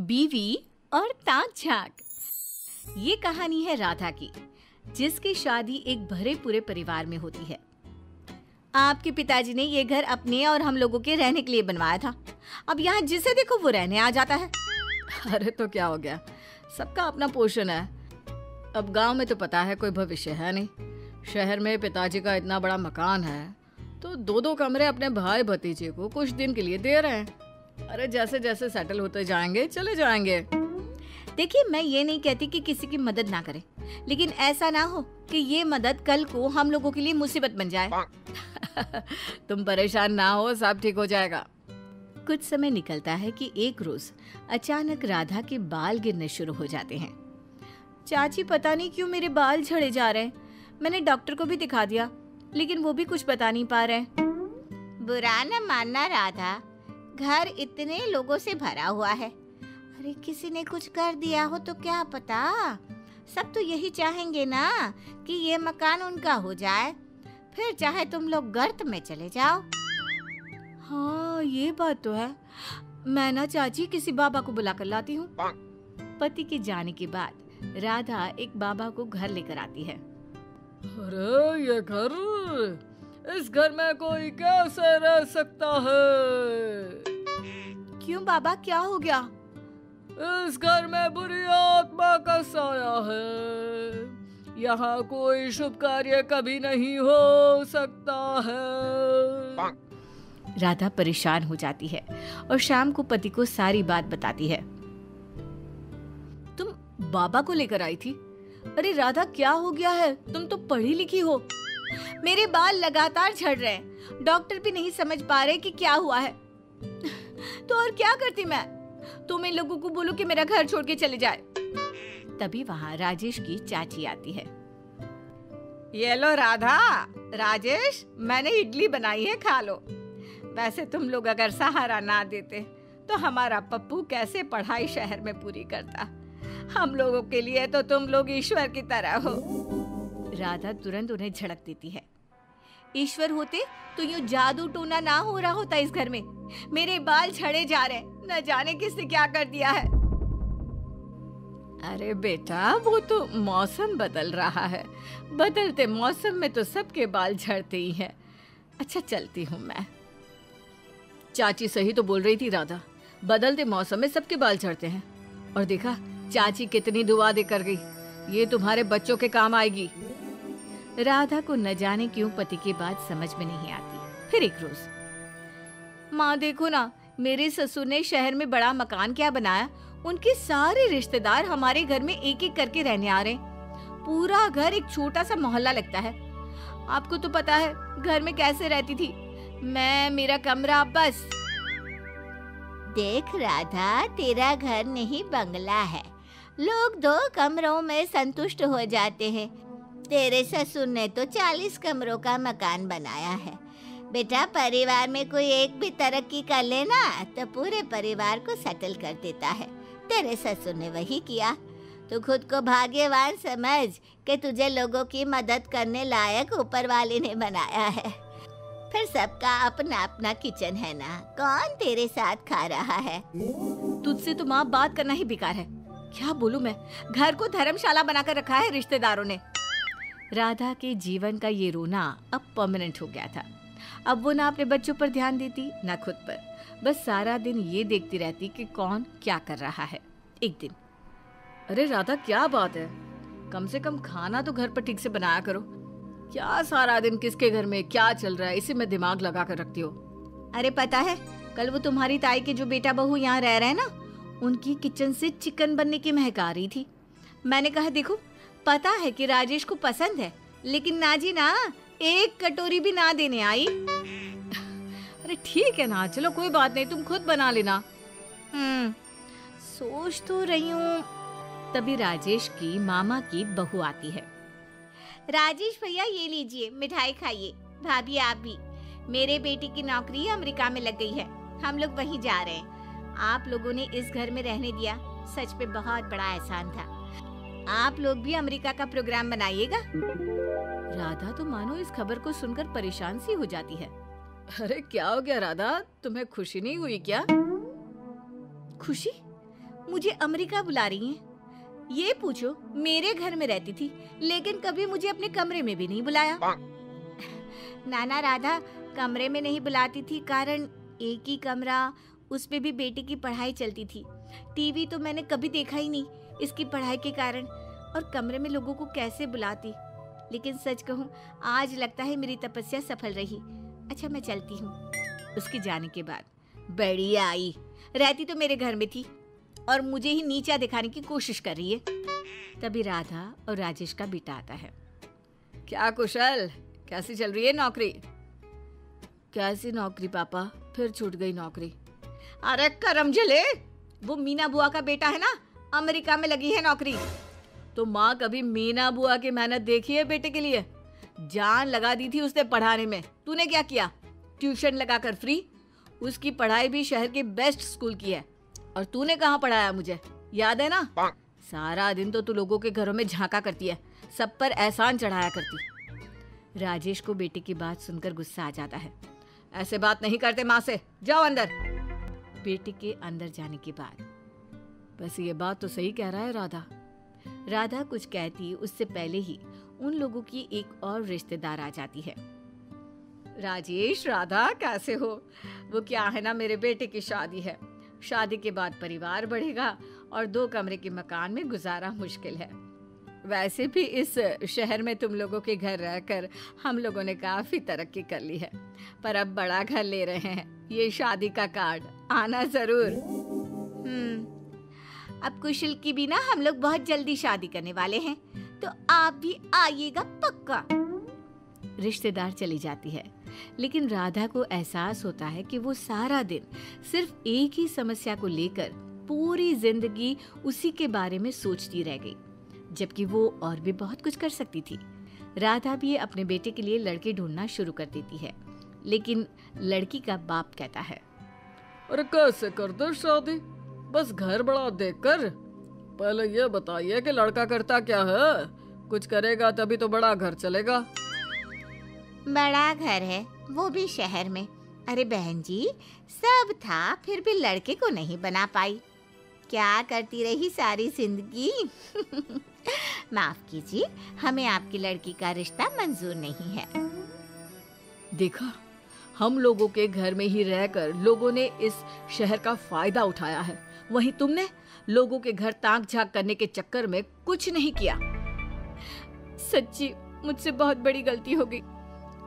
बीवी और ताक झांक। ये कहानी है राधा की, जिसकी शादी एक भरे पूरे परिवार में होती है। आपके पिताजी ने ये घर अपने और हम लोगों के रहने के लिए बनवाया था। अब यहाँ जिसे देखो वो रहने आ जाता है। अरे तो क्या हो गया, सबका अपना पोषण है। अब गांव में तो पता है कोई भविष्य है नहीं। शहर में पिताजी का इतना बड़ा मकान है तो दो दो कमरे अपने भाई भतीजे को कुछ दिन के लिए दे रहे हैं। अरे जैसे जैसे सेटल होते जाएंगे चले जाएंगे। देखिए, मैं ये नहीं कहती कि किसी की मदद ना करें, लेकिन ऐसा ना हो कि ये मदद कल को हम लोगों के लिए मुसीबत बन जाए। तुम परेशान ना हो, सब ठीक हो जाएगा। कुछ समय निकलता है कि एक रोज अचानक राधा के बाल गिरने शुरू हो जाते हैं। चाची, पता नहीं क्यों मेरे बाल झड़े जा रहे हैं। मैंने डॉक्टर को भी दिखा दिया, लेकिन वो भी कुछ बता नहीं पा रहे। बुरा न मानना राधा, घर इतने लोगों से भरा हुआ है। अरे किसी ने कुछ कर दिया हो तो क्या पता। सब तो यही चाहेंगे ना कि ये मकान उनका हो जाए, फिर चाहे तुम लोग गर्त में चले जाओ। हाँ, ये बात तो है। मैं ना चाची किसी बाबा को बुला कर लाती हूँ। पति के जाने के बाद राधा एक बाबा को घर लेकर आती है। अरे ये घर, इस घर में कोई कैसे रह सकता है? क्यों बाबा, क्या हो गया? इस घर में बुरी आत्मा का साया है। यहाँ कोई शुभ कार्य कभी नहीं हो सकता है। राधा परेशान हो जाती है और शाम को पति को सारी बात बताती है। तुम बाबा को लेकर आई थी? अरे राधा, क्या हो गया है? तुम तो पढ़ी लिखी हो। मेरे बाल लगातार झड़ रहे हैं, डॉक्टर भी नहीं समझ पा रहे कि क्या हुआ है। तो और क्या करती मैं? तुम इन लोगों को बोलो कि मेरा घर छोड़ के चले जाए। तभी वहाँ राजेश की चाची आती है। ये लो राधा, राजेश, मैंने इडली बनाई है, खा लो। वैसे तुम लोग अगर सहारा ना देते तो हमारा पप्पू कैसे पढ़ाई शहर में पूरी करता। हम लोगों के लिए तो तुम लोग ईश्वर की तरह हो। राधा तुरंत उन्हें झड़क देती है। ईश्वर होते तो यूं जादू टोना ना हो रहा होता इस घर में। मेरे बाल झड़े जा रहे, न जाने किसने क्या कर दिया है। अरे बेटा, वो तो मौसम बदल रहा है। बदलते मौसम में तो सबके बाल झड़ते ही हैं। अच्छा, चलती हूँ मैं। चाची सही तो बोल रही थी राधा, बदलते मौसम में सबके बाल झड़ते हैं। और देखा चाची कितनी दुआ दे कर गई, ये तुम्हारे बच्चों के काम आएगी। राधा को न जाने क्यों पति की बात समझ में नहीं आती। फिर एक रोज, माँ देखो ना, मेरे ससुर ने शहर में बड़ा मकान क्या बनाया। उनके सारे रिश्तेदार हमारे घर में एक एक करके रहने आ रहे हैं। पूरा घर एक छोटा सा मोहल्ला लगता है। आपको तो पता है घर में कैसे रहती थी मैं, मेरा कमरा बस। देख राधा, तेरा घर नहीं बंगला है। लोग 2 कमरों में संतुष्ट हो जाते हैं। तेरे ससुर ने तो 40 कमरों का मकान बनाया है। बेटा, परिवार में कोई एक भी तरक्की कर लेना तो पूरे परिवार को सेटल कर देता है। तेरे ससुर ने वही किया। तू खुद को भाग्यवान समझ कि तुझे लोगों की मदद करने लायक ऊपर वाले ने बनाया है। फिर सबका अपना अपना किचन है ना, कौन तेरे साथ खा रहा है? तुझसे तो माँ बात करना ही बेकार है। क्या बोलूं मैं, घर को धर्मशाला बनाकर रखा है रिश्तेदारों ने। राधा के जीवन का ये रोना अब परमानेंट हो गया था। अब वो ना अपने बच्चों पर ध्यान देती ना खुद पर, बस सारा दिन ये देखती रहती कि कौन क्या कर रहा है। एक दिन, अरे राधा, क्या बात है? कम से कम खाना तो घर पर ठीक से बनाया करो। क्या सारा दिन किसके घर में क्या चल रहा है इसी में दिमाग लगा कर रखती हो। अरे पता है, कल वो तुम्हारी ताई के जो बेटा बहू यहाँ रह रहे हैं ना, उनकी किचन से चिकन बनने की महक आ रही थी। मैंने कहा देखो, पता है कि राजेश को पसंद है, लेकिन ना जी ना, एक कटोरी भी ना देने आई। अरे ठीक है ना, चलो कोई बात नहीं, तुम खुद बना लेना। सोच तो रही हूँ। तभी राजेश की मामा की बहू आती है। राजेश भैया, ये लीजिए, मिठाई खाइए। भाभी आप भी। मेरे बेटी की नौकरी अमेरिका में लग गई है, हम लोग वहीं जा रहे हैं। आप लोगों ने इस घर में रहने दिया, सच में बहुत बड़ा एहसान था। आप लोग भी अमेरिका का प्रोग्राम बनाइएगा। राधा तो मानो इस खबर को सुनकर परेशान सी हो जाती है। अरे क्या हो गया राधा, तुम्हें खुशी नहीं हुई क्या? खुशी? मुझे अमेरिका बुला रही हैं। ये पूछो, मेरे घर में रहती थी लेकिन कभी मुझे अपने कमरे में भी नहीं बुलाया। नाना राधा कमरे में नहीं बुलाती थी कारण एक ही कमरा, उस पे भी बेटी की पढ़ाई चलती थी। टीवी तो मैंने कभी देखा ही नहीं इसकी पढ़ाई के कारण, और कमरे में लोगों को कैसे बुलाती। लेकिन सच कहूँ आज लगता है मेरी तपस्या सफल रही। अच्छा मैं चलती हूँ। उसके जाने के बाद बढ़िया आई, रहती तो मेरे घर में थी और मुझे ही नीचा दिखाने की कोशिश कर रही है। तभी राधा और राजेश का बेटा आता है। क्या कुशल, कैसी चल रही है नौकरी? कैसी नौकरी पापा, फिर छूट गई नौकरी। अरे करम जले, वो मीना बुआ का बेटा है ना, अमेरिका में लगी है नौकरी। तो माँ कभी मीना बुआ की मेहनत देखी है बेटे के लिए? जान लगा दी थी उसने पढ़ाने में, तूने क्या किया? ट्यूशन लगाकर फ्री। उसकी पढ़ाई भी शहर के बेस्ट स्कूल की है, और तूने कहाँ पढ़ाया मुझे, याद है ना? सारा दिन तो तू लोगों के घरों में झांका करती है, सब पर एहसान चढ़ाया करती। राजेश को बेटे की बात सुनकर गुस्सा आ जाता है। ऐसे बात नहीं करते माँ से, जाओ अंदर। बेटे के अंदर जाने के बाद बस ये बात तो सही कह रहा है राधा। राधा कुछ कहती उससे पहले ही उन लोगों की एक और रिश्तेदार आ जाती है। राजेश, राधा कैसे हो? वो क्या है ना, मेरे बेटे की शादी है। शादी के बाद परिवार बढ़ेगा और 2 कमरे के मकान में गुजारा मुश्किल है। वैसे भी इस शहर में तुम लोगों के घर रहकर हम लोगों ने काफी तरक्की कर ली है, पर अब बड़ा घर ले रहे हैं। ये शादी का कार्ड, आना जरूर। अब कुशल की भी ना हम लोग बहुत जल्दी शादी करने वाले हैं, तो आप भी आइएगा पक्का। रिश्तेदार चली जाती है, लेकिन राधा को एहसास होता है कि वो सारा दिन सिर्फ एक ही समस्या को लेकर पूरी जिंदगी उसी के बारे में सोचती रह गई, जबकि वो और भी बहुत कुछ कर सकती थी। राधा भी अपने बेटे के लिए लड़के ढूंढना शुरू कर देती है, लेकिन लड़की का बाप कहता है, अरे कैसे कर दो शादी, बस घर बड़ा देखकर। पहले ये बताइए कि लड़का करता क्या है, कुछ करेगा तभी तो बड़ा घर चलेगा। बड़ा घर है, वो भी शहर में। अरे बहन जी, सब था फिर भी लड़के को नहीं बना पाई। क्या करती रही सारी जिंदगी। माफ कीजिए, हमें आपकी लड़की का रिश्ता मंजूर नहीं है। देखा, हम लोगों के घर में ही रहकर लोगों ने इस शहर का फायदा उठाया है, वहीं तुमने लोगों के घर ताक झांक करने के चक्कर में कुछ नहीं किया। सच्ची मुझसे बहुत बड़ी गलती हो गई।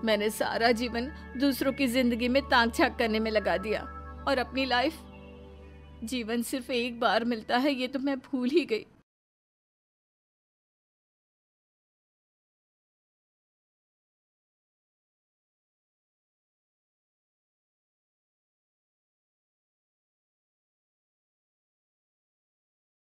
मैंने सारा जीवन दूसरों की जिंदगी में ताक झांक करने में लगा दिया, और अपनी लाइफ, जीवन सिर्फ एक बार मिलता है ये तो मैं भूल ही गई।